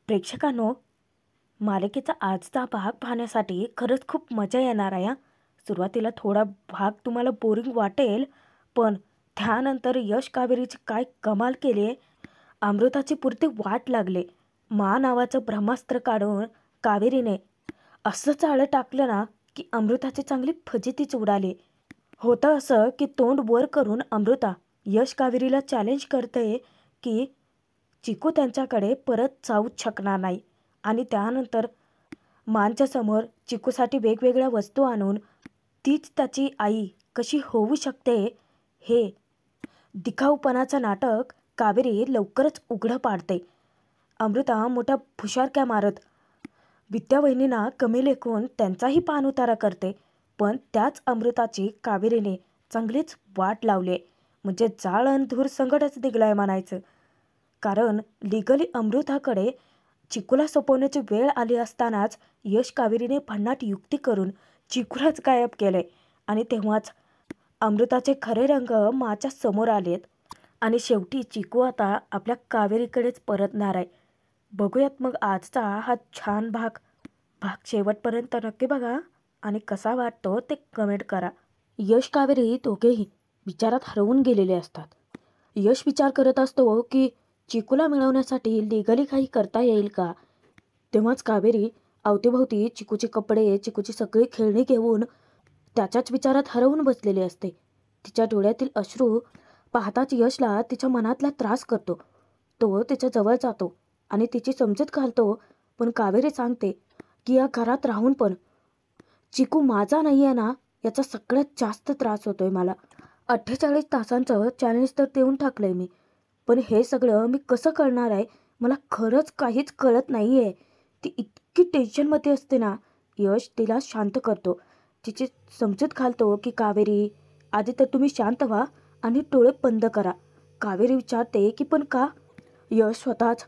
प्रेक्षकांनो, मालिकेचा आजचा भाग पाहण्यासाठी खरंच खूप मजा येणार आहे. सुरुवातीला थोडा भाग तुम्हाला बोरिंग वाटेल, पण त्यानंतर यश कावेरीची काय कमाल केली आहे. अमृताची पुरती वाट लागले. मा नावाचं ब्रह्मास्त्र काढून कावेरीने असं चाळं टाकलं ना, की अमृताची चांगली फजितीच उडाली. होतं असं की तोंड वर करून अमृता यश कावेरीला चॅलेंज करते की चिकू त्यांच्याकडे परत जाऊच शकणार नाही. आणि त्यानंतर मानच्या समोर चिकूसाठी वेगवेगळ्या वस्तू आणून तीच त्याची आई कशी होऊ शकते हे दिखाऊपणाचं नाटक कावेरी लवकरच उघडं पाडते. अमृता मोठ्या फुशारक्या मारत विद्यावहिनींना कमी लेखून त्यांचाही पाणउतारा करते. पण त्याच अमृताची कावेरीने चांगलीच वाट लावली. म्हणजे जाळ अन धूर संकटच निघलाय म्हणायचं. कारण लिगली अमृताकडे चिकूला सोपवण्याची वेळ आली असतानाच यश कावेरीने भन्नाट युक्ती करून चिकूलाच गायब केले. आणि तेव्हाच अमृताचे खरे रंग माच्या समोर आलेत. आणि शेवटी चिकू आता आपल्या कावेरीकडेच परतणार आहे. बघूयात मग आजचा हा छान भाग. शेवटपर्यंत नक्की बघा आणि कसा वाटतो ते कमेंट करा. यश कावेरी दोघेही विचारात हरवून गेलेले असतात. यश विचार करत असतो की चिकूला मिळवण्यासाठी लिगली काही करता येईल का. तेव्हाच कावेरी अवतीभोवती चिकूचे कपडे, चिकूची सगळी खेळणी घेऊन त्याच्याच विचारात हरवून बसलेली असते. तिच्या डोळ्यातील अश्रू पाहताच यशला तिच्या मनातला त्रास करतो. तो तिच्या जवळ जातो आणि तिची समजूत घालतो. पण कावेरी सांगते की या घरात राहून पण चिकू माझा नाही आहे ना, याचा सगळ्यात जास्त त्रास होतोय मला. 48 तासांचं चॅलेंज तर देऊन टाकलंय मी, पण हे सगळं मी कसं करणार आहे मला खरंच काहीच कळत नाही आहे. ती इतकी टेन्शनमध्ये असते ना. यश तिला शांत करतो, तिची समजूत घालतो की कावेरी आधी तर तुम्ही शांत व्हा आणि डोळे बंद करा. कावेरी विचारते की पण का. यश स्वतःच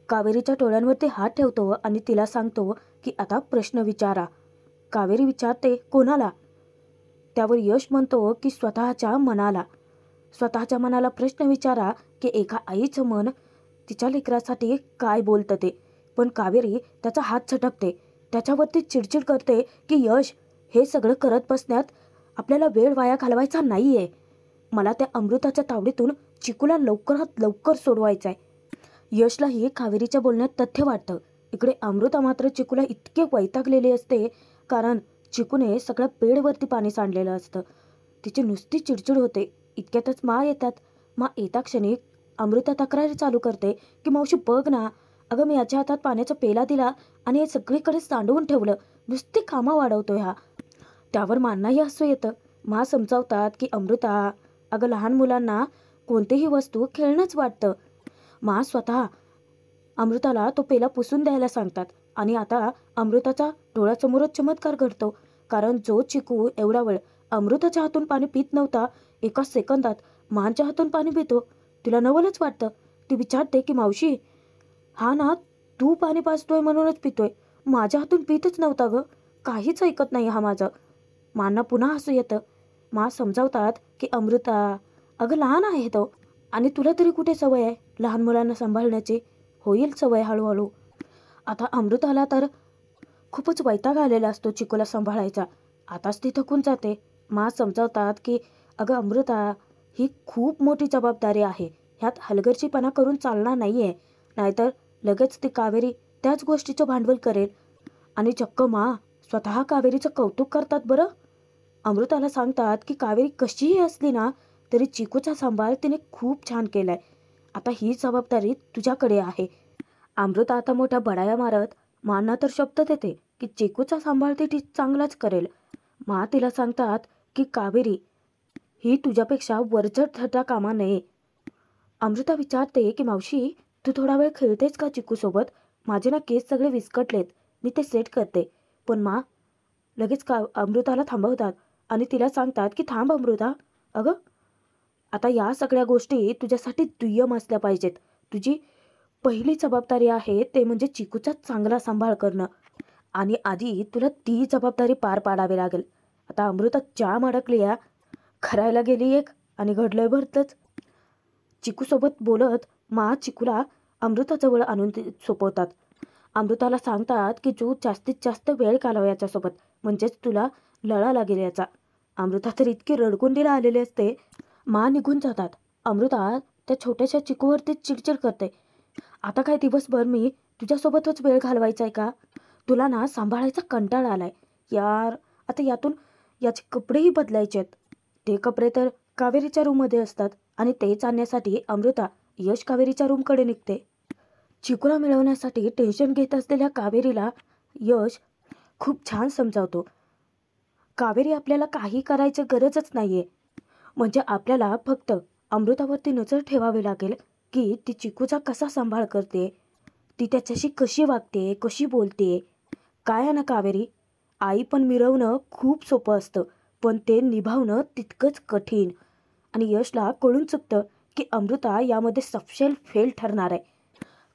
कावेरीच्या डोळ्यांवरती हात ठेवतो आणि तिला सांगतो की आता प्रश्न विचारा. कावेरी विचारते कोणाला. त्यावर यश म्हणतो की स्वतःच्या मनाला. स्वतःच्या मनाला प्रश्न विचारा की एका आईचं मन तिच्या लेकरासाठी काय बोलतं ते. पण कावेरी त्याचा हात झटकते, त्याच्यावरती चिडचिड करते की यश, हे सगळं करत बसण्यात आपल्याला वेळ वाया घालवायचा नाही आहे. मला त्या अमृताच्या तावडीतून चिकूला लवकरात लवकर सोडवायचं आहे. यशलाही कावेरीच्या बोलण्यात तथ्य वाटतं. इकडे अमृता मात्र चिकूला इतके वैतागलेली असते, कारण चिकूने सगळ्या बेडवरती पाणी सांडलेलं असतं. तिची नुसती चिडचिड होते. इतक्यातच मा येतात. मा येता क्षणी अमृता तक्रारी चालू करते की मावशी बघ ना, अगं मी याच्या हातात पाण्याचा पेला दिला आणि हे सगळीकडे सांडवून ठेवलं, नुसती कामं वाढवतोय हा. त्यावर मांनाही हसू येतं. मा समजावतात की अमृता, अगं लहान मुलांना कोणतीही वस्तू खेळणंच वाटतं. मा स्वतः अमृताला तो पेला पुसून द्यायला सांगतात. आणि आता अमृताचा डोळ्यासमोरच चमत्कार घडतो. कारण जो चिकू एवढा वेळ अमृताच्या हातून पाणी पित नव्हता, एका सेकंदात मांच्या हातून पाणी पितो. तिला नवलच वाटतं. ती विचारते की मावशी, हा ना, तू पाणी पाजतोय म्हणूनच पितोय, माझ्या हातून पितच नव्हता ग, काहीच ऐकत नाही हा माझं. मांना पुन्हा हसू येतं. मा समजावतात की अमृता, अगं लहान आहे तो आणि तुला तरी कुठे सवय आहे लहान मुलांना सांभाळण्याची. होईल सवय हळूहळू. आता अमृताला तर खूपच वैताग आलेला असतो चिकूला सांभाळायचा. आताच ती थकून जाते. मा समजावतात की अगं अमृता, ही खूप मोठी जबाबदारी आहे. ह्यात हलगर्जीपणा करून चालणार नाही आहे, नाहीतर लगेच ती कावेरी त्याच गोष्टीचं भांडवल करेल. आणि चक्क मा स्वतः कावेरीचं कौतुक करतात बरं. अमृताला सांगतात की कावेरी कशीही असली ना, तरी चिकूचा सांभाळ तिने खूप छान केलाय. आता ही जबाबदारी तुझ्याकडे आहे. अमृता आता मोठ्या बडाया मारत मांना तर शब्द देते की चिकूचा सांभाळ ती चांगलाच करेल. मा तिला सांगतात की कावेरी, ही तुझ्यापेक्षा वरचढ ठरता कामा नये. अमृता विचारते की मावशी, तू थोडा वेळ खेळतेस का चिकूसोबत. माझे ना केस सगळे विस्कटलेत, मी ते सेट करते. पण मा लगेच अमृताला थांबवतात आणि तिला सांगतात की थांब अमृता, अगं आता या सगळ्या गोष्टी तुझ्यासाठी दुय्यम असल्या पाहिजेत. तुझी पहिली जबाबदारी आहे ते म्हणजे चिकूचा चांगला सांभाळ करणं. आणि आधी तुला ती जबाबदारी पार पाडावी लागेल. आता अमृता जाम अडकली या, करायला गेली एक आणि घडलंय भरतच. चिकूसोबत बोलत मा चिकूला अमृताजवळ आणून सोपवतात. अमृताला सांगतात की तू जास्तीत जास्त वेळ घालव याच्यासोबत, म्हणजेच तुला लळा लागेल याचा. अमृता तर इतकी रडकुंडीला आलेली असते, मा निघून जातात. अमृता त्या छोट्याशा चिकूवरती चिडचिड करते. आता काय दिवसभर मी तुझ्यासोबतच वेळ घालवायचा आहे का? तुला ना सांभाळायचा कंटाळा आलाय यार. आता यातून याचे कपडेही बदलायचे आहेत. ते कपडे तर कावेरीच्या रूममध्ये असतात आणि तेच आणण्यासाठी अमृता यश कावेरीच्या रूमकडे निघते. चिकूला मिळवण्यासाठी टेन्शन घेत असलेल्या कावेरीला यश खूप छान समजावतो. कावेरी, आपल्याला काही करायची गरजच नाहीये. म्हणजे आपल्याला फक्त अमृतावरती नजर ठेवावी लागेल की ती चिकूचा कसा सांभाळ करते, ती त्याच्याशी कशी वागते, कशी बोलते. काय आहे ना कावेरी, आई पण मिरवणं खूप सोपं असतं, पण ते निभावणं तितकंच कठीण. आणि यशला कळून चुकतं की अमृता यामध्ये सपशेल फेल ठरणार आहे.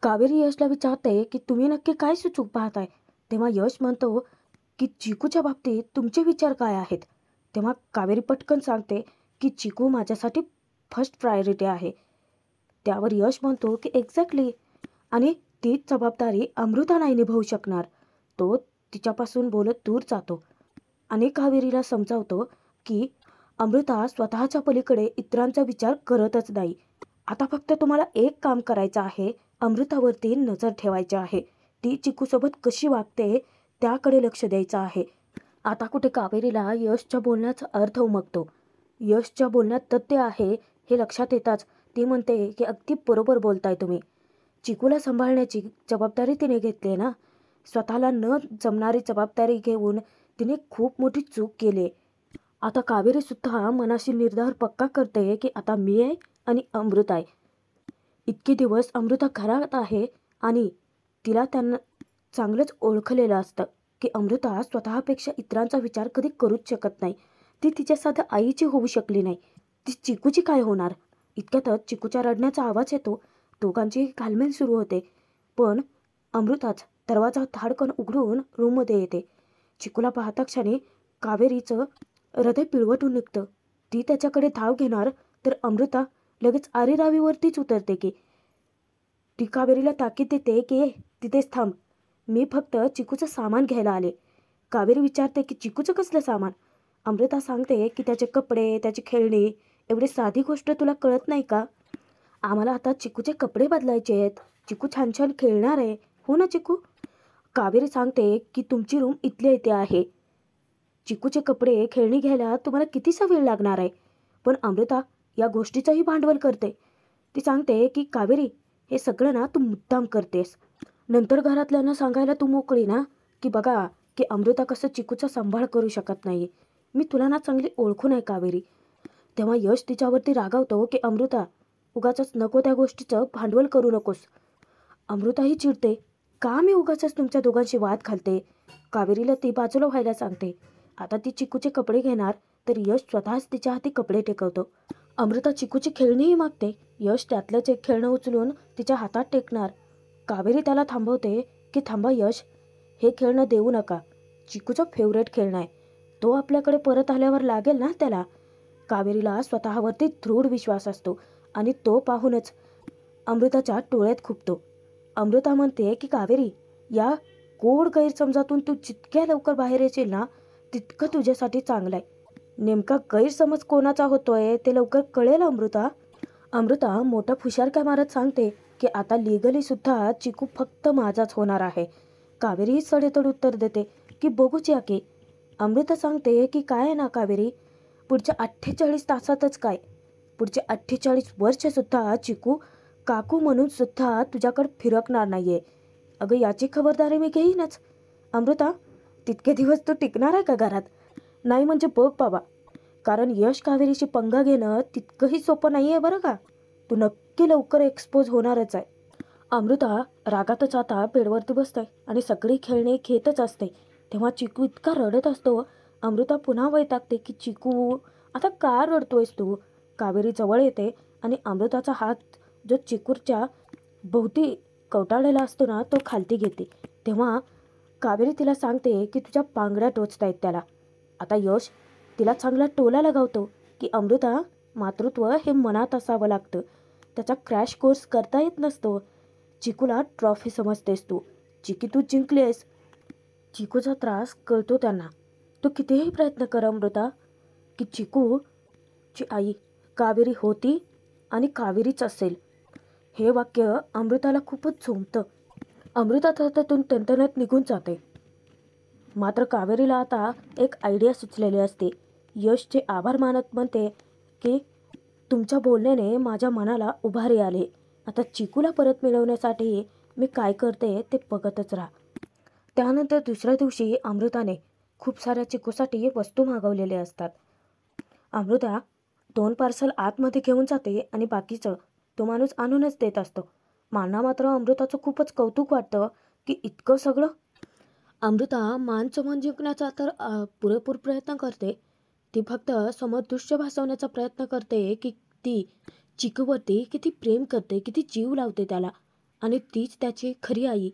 कावेरी यशला विचारते की तुम्ही नक्की काय सुचू पाहताय. तेव्हा यश म्हणतो की चिकूच्या बाबतीत तुमचे विचार काय आहेत. तेव्हा कावेरी पटकन सांगते की चिकू माझ्यासाठी फर्स्ट प्रायोरिटी आहे. त्यावर यश म्हणतो की एक्झॅक्टली, आणि तीच जबाबदारी अमृता नाही निभावू शकणार. तो तिच्यापासून बोलत दूर जातो आणि कावेरीला समजावतो की अमृता स्वतःच्या पलीकडे इतरांचा विचार करतच नाही. आता फक्त तुम्हाला एक काम करायचं आहे, अमृतावरती नजर ठेवायची आहे. ती चिकूसोबत कशी वागते त्याकडे लक्ष द्यायचं आहे. आता कुठे कावेरीला यशच्या बोलण्याचा अर्थ उमगतो. यशच्या बोलण्यात तथ्य आहे हे लक्षात येताच ती म्हणते की अगदी बरोबर बोलताय तुम्ही. चिकूला सांभाळण्याची जबाबदारी तिने घेतली ना. स्वतःला न जमणारी जबाबदारी घेऊन तिने खूप मोठी चूक केली. आता कावेरी सुद्धा मनाशी निर्धार पक्का करते की आता मी आहे आणि अमृता आहे. इतके दिवस अमृता घरात आहे आणि तिला त्यांना चांगलंच ओळखलेलं असतं की अमृता स्वतःपेक्षा इतरांचा विचार कधी करूच शकत नाही. ती तिच्या साध्या आईची होऊ शकली नाही, ती चिकूची काय होणार. इतक्यातच चिकूच्या रडण्याचा आवाज येतो. दोघांची घालमेल सुरू होते. पण अमृताच दरवाजा धाडकन उघडून रूममध्ये येते. चिकूला पाहता क्षणी कावेरीचं हृदय पिळवटून निघतं. ती त्याच्याकडे धाव घेणार तर अमृता लगेच आरेरावीवरतीच उतरते की. ती कावेरीला ताकीद देते की तिथेच थांब, मी फक्त चिकूचं सामान घ्यायला आले. कावेरी विचारते की चिकूचं कसलं सामान. अमृता सांगते की त्याचे कपडे, त्याची खेळणी. एवढी साधी गोष्ट तुला कळत नाही का? आम्हाला आता चिकूचे कपडे बदलायचे आहेत. चिकू छान छान खेळणार आहे, हो ना चिकू. कावेरी सांगते की तुमची रूम इथल्या इथे आहे. चिकूचे कपडे, खेळणी घ्यायला तुम्हाला कितीसा वेळ लागणार आहे. पण अमृता या गोष्टीचंही भांडवल करते. ती सांगते की कावेरी, हे सगळं ना तू मुद्दाम करतेस. नंतर घरातल्यांना सांगायला तू मोकळी ना की बघा की अमृता कसं चिकूचा सांभाळ करू शकत नाही. मी तुला ना चांगली ओळखून आहे कावेरी. तेव्हा यश तिच्यावरती रागावतो की अमृता, उगाचच नको त्या गोष्टीचं भांडवल करू नकोस. अमृताही चिडते, का मी उगाचच तुमच्या दोघांशी वाद घालते. कावेरीला ती बाजूला व्हायला सांगते. आता ती चिकूचे कपडे घेणार तर यश स्वतःच तिच्या हाती कपडे टेकवतो. अमृता चिकूची खेळणीही मागते. यश त्यातलंच एक खेळणं उचलून तिच्या हातात टेकणार. कावेरी त्याला थांबवते की थांबा यश, हे खेळणं देऊ नका. चिकूचं फेवरेट खेळणं आहे, तो आपल्याकडे परत आल्यावर लागेल ना त्याला. कावेरीला स्वतःवरती दृढ विश्वास असतो आणि तो पाहूनच अमृताच्या डोळ्यात खुपतो. अमृता म्हणते की कावेरी, या गोड गैरसमजातून तू जितक्या लवकर बाहेर येशील ना तितकं तुझ्यासाठी चांगलं आहे. नेमका गैरसमज कोणाचा होतोय ते लवकर कळेल अमृता. अमृता मोठा फुशारक्या मारत सांगते की आता लिगली सुद्धा चिकू फक्त माझाच होणार आहे. कावेरी सडेतोड उत्तर देते की बघूच या की. अमृता सांगते की काय आहे ना कावेरी, पुढच्या 48 तासातच काय, पुढचे 48 वर्षसुद्धा चिकू काकू म्हणून सुद्धा तुझ्याकडे फिरकणार नाहीये. अगं याची खबरदारी मी घेईनच. अमृता, तितके दिवस तू टिकणार आहे का घरात? नाही म्हणजे बघ बाबा, कारण यश कावेरीशी पंगा घेणं तितकंही सोपं नाही आहे बरं का. तू नक्की लवकर एक्सपोज होणारच आहे. अमृता रागातच आता बेडवरती बसते आणि सगळी खेळणी घेतच असते. तेव्हा चिकू इतका रडत असतो. अमृता पुन्हा वैतागते की चिकू, आता का रडतोयस तू. कावेरी जवळ येते आणि अमृताचा हात जो चिकूच्या भोवती कवटाळलेला असतो ना तो खालती घेते. तेव्हा कावेरी तिला सांगते की तुझ्या पांगड्या टोचतायत त्याला. आता यश तिला चांगला टोला लगावतो की अमृता, मातृत्व हे मनात असावं लागतं, त्याचा क्रॅश कोर्स करता येत नसतो. चिकूला ट्रॉफी समजतेस तू, चिकी तू जिंकलेस. चिकूचा त्रास कळतो त्यांना. तू कितीही प्रयत्न कर अमृता, की चिकूची आई कावेरी होती आणि कावेरीच असेल. हे वाक्य अमृताला खूपच झोंबतं. अमृता त्यातून तणतणत निघून जाते. मात्र कावेरीला आता एक आयडिया सुचलेली असते. यशचे आभार मानत म्हणते की तुमच्या बोलण्याने माझ्या मनाला उभारी आली. आता चिकूला परत मिळवण्यासाठी मी काय करते ते बघतच राहा. त्यानंतर दुसऱ्या दिवशी अमृताने खूप साऱ्या चिकूसाठी वस्तू मागवलेल्या असतात. अमृता 2 पार्सल आतमध्ये घेऊन जाते आणि बाकीचं तो माणूस आणूनच देत असतो. मानना मात्र अमृताचं खूपच कौतुक वाटतं की इतकं सगळं. अमृता मानचं मन जिंकण्याचा तर पुरेपूर प्रयत्न करते. ती फक्त समोर दृश्य भासवण्याचा प्रयत्न करते की ती चिकूवरती किती प्रेम करते, किती जीव लावते त्याला, आणि तीच त्याची खरी आई.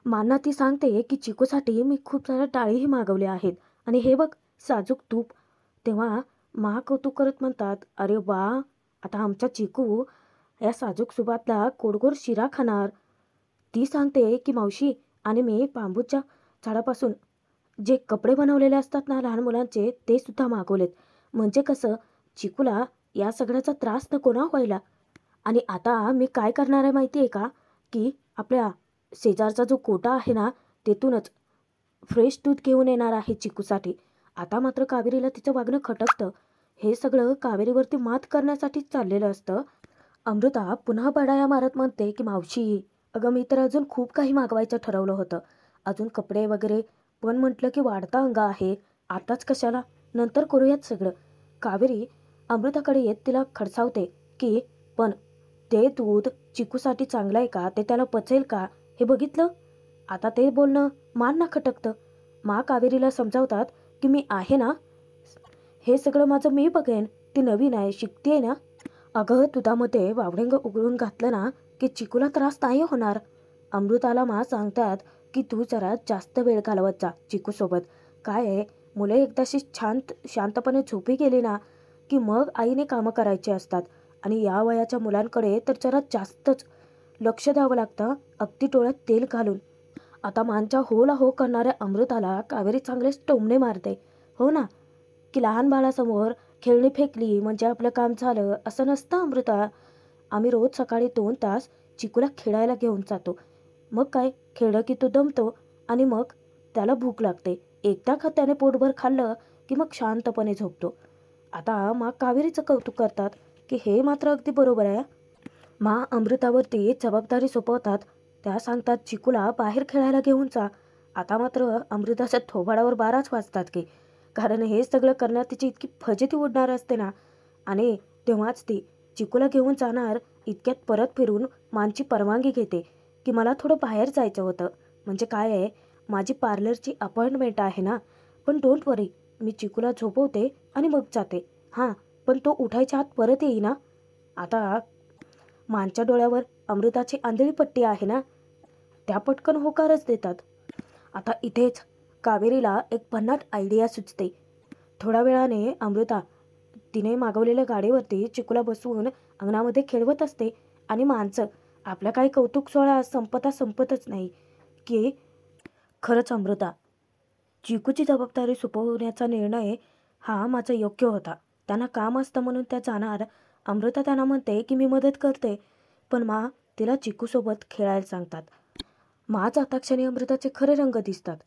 मानना ती सांगते की चिकूसाठी मी खूप साऱ्या डाळीही मागवल्या आहेत आणि हे बघ साजूक तूप. तेव्हा कौतुक करत म्हणतात, अरे वा, आता आमचा चिकू या साजूक सुपातला गोड शिरा खाणार. ती सांगते की मावशी, आणि मी बांबूच्या झाडापासून जे कपडे बनवलेले असतात ना लहान मुलांचे, ते सुद्धा मागवलेत. म्हणजे कसं चिकूला या सगळ्याचा त्रास नको ना व्हायला. आणि आता मी काय करणार आहे माहिती आहे का, की आपल्या शेजारचा जो कोटा आहे ना तेथूनच फ्रेश दूध घेऊन येणार आहे चिकूसाठी. आता मात्र कावेरीला तिचं वागणं खटकतं. हे सगळं कावेरीवरती मात करण्यासाठीच चाललेलं असतं. अमृता पुन्हा बडाया मारत म्हणते की मावशी, अगं मी तर अजून खूप काही मागवायचं ठरवलं होतं. अजून कपडे वगैरे, पण म्हटलं की वाढता अंग आहे, आताच कशाला, नंतर करूयात सगळं. कावेरी अमृताकडे येत तिला खडसावते की पण ते दूध चिकूसाठी चांगलं आहे का, ते त्याला पचेल का, हे बघितलं. आता ते बोलणं मानना खटकतं. कावेरीला समजावतात की मी आहे ना, हे सगळं माझं मी बघेन, ती नवीन आहे, शिकतेय ना. अगं दुधामध्ये वावडेंग उघडून घातलं ना की चिकूला त्रास नाही होणार. अमृताला सांगतात की तू जरा जास्त वेळ घालवत जा चिकूसोबत. काय आहे, मुले एकदाशी शांतपणे झोपी गेली ना की मग आईने कामं करायची असतात, आणि या वयाच्या मुलांकडे तर जरा जास्तच लक्ष द्यावं लागतं, अगदी डोळ्यात तेल घालून. आता मानच्या होला हो करणाऱ्या अमृताला कावेरी चांगलेच टोमणे मारते. हो ना, की लहान बाळासमोर खेळणी फेकली म्हणजे आपलं काम झालं असं नसतं अमृता. आम्ही रोज सकाळी 2 तास चिकूला खेळायला घेऊन जातो. मग काय, खेळलं की तो दमतो आणि मग त्याला भूक लागते. एकदा त्याने पोटभर खाल्लं की मग शांतपणे झोपतो. आता कावेरीचं कौतुक करतात की हे मात्र अगदी बरोबर आहे. अमृतावरती जबाबदारी सोपवतात. त्या सांगतात चिकूला बाहेर खेळायला घेऊन जा. आता मात्र अमृताच्या थोबाडावर 12च वाजतात की, कारण हे सगळं करण्यात तिची इतकी फजिती उडणार असते ना. आणि तेव्हाच ती चिकूला घेऊन जाणार इतक्यात परत फिरून मानची परवानगी घेते की मला थोडं बाहेर जायचं होतं. म्हणजे काय आहे, माझी पार्लरची अपॉइंटमेंट आहे ना, पण डोंट वरी, मी चिकूला झोपवते आणि मग जाते. हां, पण तो उठायच्या आत परत येई ना. आता मानच्या डोळ्यावर अमृताची आंधळी पट्टी आहे ना, त्या पटकन होकारच देतात. आता इथेच कावेरीला एक भन्नाट आयडिया सुचते. थोड्या वेळाने अमृता तिने मागवलेल्या गाडीवरती चिकूला बसवून अंगणामध्ये खेळवत असते आणि मानचं आपला काही कौतुक सोहळा संपतच नाही की खरंच अमृता, चिकूची जबाबदारी सोपवण्याचा निर्णय हा माझा योग्य होता. त्यांना काम असतं म्हणून त्या जाणार. अमृता त्यांना म्हणते की मी मदत करते, पण तिला चिकूसोबत खेळायला सांगतात. जाताक्षणी अमृताचे खरे रंग दिसतात.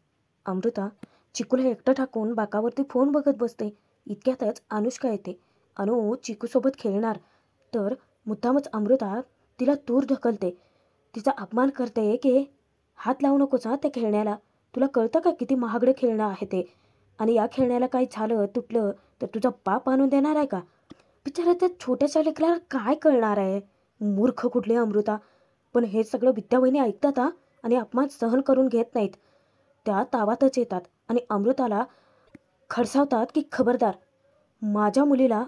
अमृता चिकूला एकटं टाकून बाकावरती फोन बघत बसते. इतक्यातच अनुष्का येते. अनु चिकूसोबत खेळणार तर मुद्दामच अमृता तिला दूर ढकलते. तिचा अपमान करते की हात लावू नकोस त्या खेळण्याला, तुला कळतं का किती महागडे खेळणं आहे ते, आणि या खेळण्याला काही झालं तुटलं तर तुझा बाप आणून देणार आहे का. बिचारा त्या छोट्याशा लेकराला काय कळणार आहे, मूर्ख कुठली अमृता. पण हे सगळं विद्यावहिनी ऐकतात आणि अपमान सहन करून घेत नाहीत. त्या तावातच येतात आणि अमृताला खडसावतात की खबरदार, माझ्या मुलीला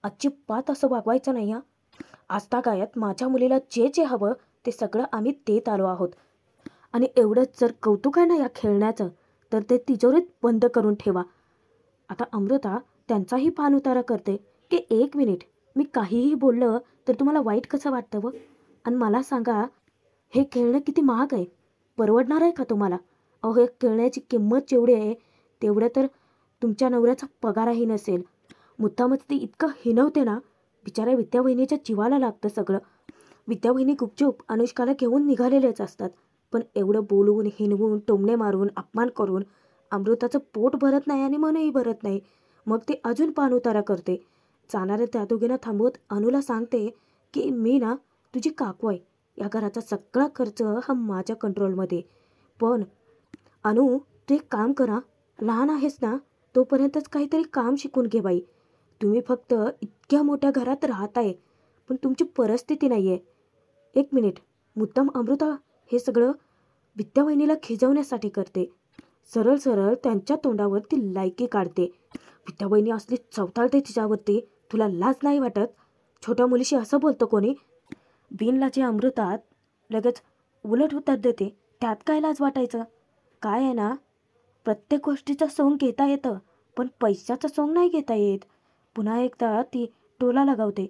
अजिबात असं वागवायचं नाही. आजतागायत माझ्या मुलीला जे जे हवं ते सगळं आम्ही देत आलो आहोत, आणि एवढंच जर कौतुक आहे ना या खेळण्याचं तर ते तिजोरीत बंद करून ठेवा. आता अमृता त्यांचाही पाणउतारा करते की 1 मिनिट, मी काहीही बोललं तर तुम्हाला वाईट कसं वाटतं व, आणि मला सांगा हे खेळणं किती महाग आहे, परवडणार आहे का तुम्हाला? अहो, हे खेळण्याची किंमत जेवढी आहे तेवढ्या तर तुमच्या नवऱ्याचा पगारही नसेल. मुद्दामच ती इतकं हिणवते ना, बिचाऱ्या विद्या वहिनीच्या जीवाला लागतं सगळं. विद्या वहिनी गुपचूप अनुष्काला घेऊन निघालेलेच असतात. पण एवढं बोलून, हिणवून, टोमणे मारून, अपमान करून अमृताचं पोट भरत नाही आणि मनही भरत नाही. मग ती अजून पाणउतारा करते. जाणाऱ्या त्या दोघींना थांबवत अनुला सांगते की मी ना तुझी काकू आहे. या घराचा सगळा खर्च हा माझ्या कंट्रोलमध्ये. पण अनु, तू एक काम करा, लहान आहेस ना तोपर्यंतच काहीतरी काम शिकून घे बाई. तुम्ही फक्त इतक्या मोठ्या घरात राहताय, पण तुमची परिस्थिती नाही आहे. एक मिनिट. मुद्दाम अमृता हे सगळं विद्या वहिनीला खिजवण्यासाठी करते. सरळ सरळ त्यांच्या तोंडावर ती लायकी काढते. विद्या वहिनी असली चवताळते तिच्यावरती, तुला लाज नाही वाटत? छोट्या मुलीशी असं बोलतं कोणी? बिनलाजी अमृतात लगेच उलट उत्तर देते. त्यात काय लाज वाटायचं? काय आहे ना, प्रत्येक गोष्टीचं सोंग घेता येतं, पण पैशाचं सोंग नाही घेता येत. पुन्हा एकदा ती टोला लगावते,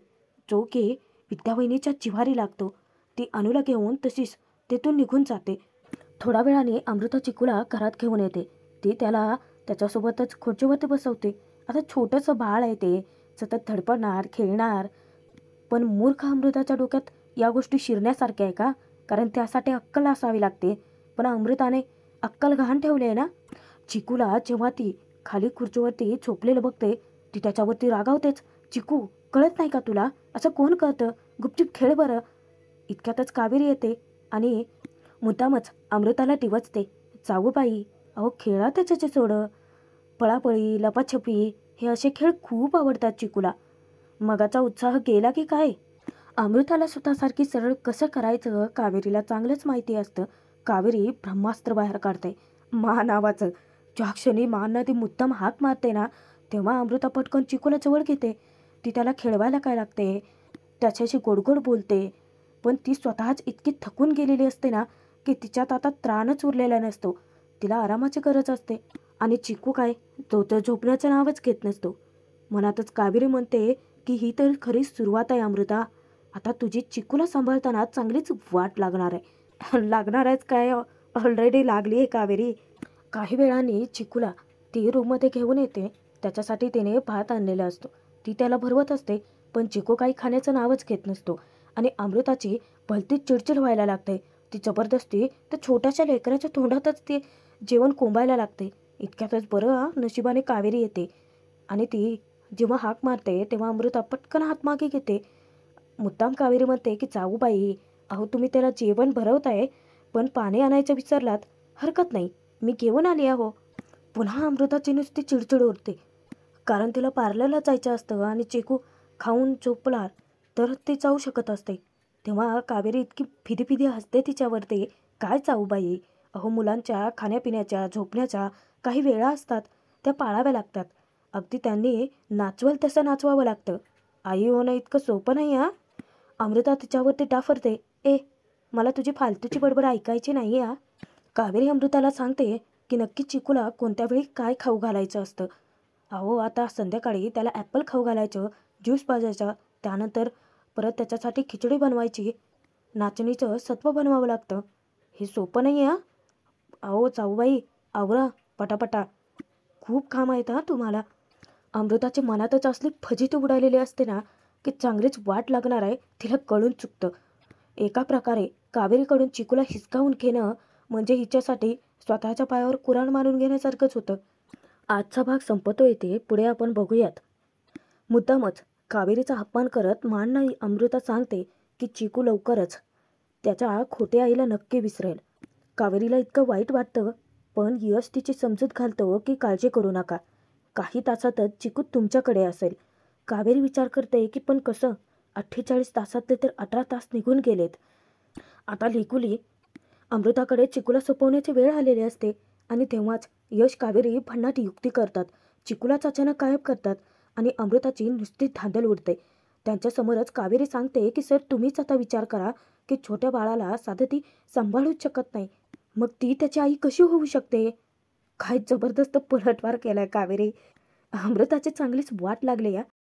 जो की विद्या वहिनीच्या जिव्हारी लागतो. ती अनुला घेऊन तशीच तेथून निघून जाते. थोड्या वेळाने अमृता चिकूला घरात घेऊन येते. ती त्याला त्याच्यासोबतच खुर्चीवरती बसवते. आता छोटंसं बाळ आहे ते, सतत धडपडणार, खेळणार. पण मूर्ख अमृताच्या डोक्यात या गोष्टी शिरण्यासारख्या आहे का? कारण त्यासाठी अक्कल असावी लागते. पण अमृताने अक्कल गहाण ठेवली आहे ना. चिकूला जेव्हा ती खाली खुर्चीवरती झोपलेलं बघते, ती त्याच्यावरती रागावतेच. चिकू, कळत नाही का तुला? असं कोण करतं? गुपचूप खेळ बरं. इतक्यातच कावेरी येते आणि मुद्दामच अमृताला डिवचते. जाऊ बाई, अहो खेळा त्याच्याचे सोड. पळापळी, लपाछपी हे असे खेळ खूप आवडतात चिकूला. मगाचा उत्साह गेला की काय? अमृताला स्वतःसारखी सरळ कसं करायचं कावेरीला चांगलंच माहिती असतं. कावेरी ब्रह्मास्त्र बाहेर काढते, मा नावाचं. ज्या क्षणी मांना ती मुद्दाम हाक मारते ना, तेव्हा अमृता पटकन चिकूला जवळ घेते. ती त्याला खेळवायला काय लागते, त्याच्याशी गोडगोड बोलते. पण ती स्वतःच इतकी थकून गेलेली असते ना की तिच्यात आता त्राणच उरलेला नसतो. तिला आरामाची गरज असते. आणि चिकू काय, तो तर झोपण्याचं नावच घेत नसतो. मनातच कावेरी म्हणते की ही तर खरी सुरुवात आहे अमृता. आता तुझी चिकूला सांभाळताना चांगलीच वाट लागणार आहे. लागणार आहेच काय, ऑलरेडी लागली आहे कावेरी. काही वेळाने चिकूला ती रूममध्ये घेऊन येते. त्याच्यासाठी तिने भात आणलेला असतो. ती त्याला भरवत असते, पण चिकू काही खाण्याचं नावच घेत नसतो. आणि अमृताची भलतीच चिडचिड व्हायला लागते. ती जबरदस्ती त्या छोट्याशा लेकराच्या तोंडातच ते जेवण कोंबायला लागते. इतक्यातच बरं नशिबाने कावेरी येते आणि ती जेव्हा हाक मारते तेव्हा अमृता पटकन हात मागे घेते. मुद्दाम कावेरी म्हणते की जाऊ बाई, अहो तुम्ही त्याला जेवण भरवताय, पण पाणी आणायचं विसरलात. हरकत नाही, मी घेऊन आली आहो. पुन्हा अमृताची नुसती चिडचिड उरते, कारण तिला पार्लरला जायचं असतं आणि चिकू खाऊन झोपला तर ते जाऊ शकत असते. तेव्हा कावेरी इतकी फिदी हसते तिच्यावरती. काय जाऊ बाई, अहो मुलांच्या खाण्यापिण्याच्या, झोपण्याच्या काही वेळा असतात, त्या पाळाव्या लागतात. अगदी त्यांनी नाचवल तसं नाचवावं लागतं. आई होणं इतकं सोपं नाही हा. अमृता तिच्यावरती डाफरते. मला तुझी फालतूची बडबड ऐकायची नाही हा. कावेरी अमृताला सांगते की नक्की चिकूला कोणत्या वेळी काय खाऊ घालायचं असतं. अहो आता संध्याकाळी त्याला ॲपल खाऊ घालायचं, ज्यूस पाजायचा, त्यानंतर परत त्याच्यासाठी खिचडी बनवायची, नाचणीचं सत्व बनवावं लागतं. हे सोपं नाही आहे. अहो जाऊबाई, आवरा पटापटा, खूप काम आहेत हा तुम्हाला. अमृताच्या मनातच असली फजिती उडालेली असते ना की चांगलीच वाट लागणार आहे. तिला कळून चुकतं. एका प्रकारे कावेरीकडून चिकूला हिसकावून घेणं म्हणजे हिच्यासाठी स्वतःच्या पायावर कुऱ्हाड मारून घेण्यासारखंच होतं. आजचा भाग संपतो येते. पुढे आपण बघूयात. मुद्दामच कावेरीचा अपमान करत मांना अमृता सांगते की चिकू लवकरच त्याच्या खोट्या आईला नक्की विसरेल. कावेरीला इतकं वाईट वाटतं, पण यश तिची समजूत घालतो की काळजी करू नका, काही तासातच चिकू तुमच्याकडे असेल. कावेरी विचार करते की पण कसं, 48 तासातले तर 18 तास निघून गेलेत. आता लेकुली अमृताकडे चिकूला सोपवण्याची वेळ आलेली असते. आणि तेव्हाच यश कावेरी भन्नाट युक्ती करतात. चिकूलाच अचानक गायब करतात आणि अमृताची नुसती धांदल उडते. त्यांच्यासमोरच कावेरी सांगते की सर तुम्हीच आता विचार करा की छोट्या बाळाला साधं ती सांभाळूच शकत नाही, मग ती त्याची आई कशी होऊ शकते? काय जबरदस्त पलटवार केलाय कावेरी. अमृताची चांगलीच वाट लागली या.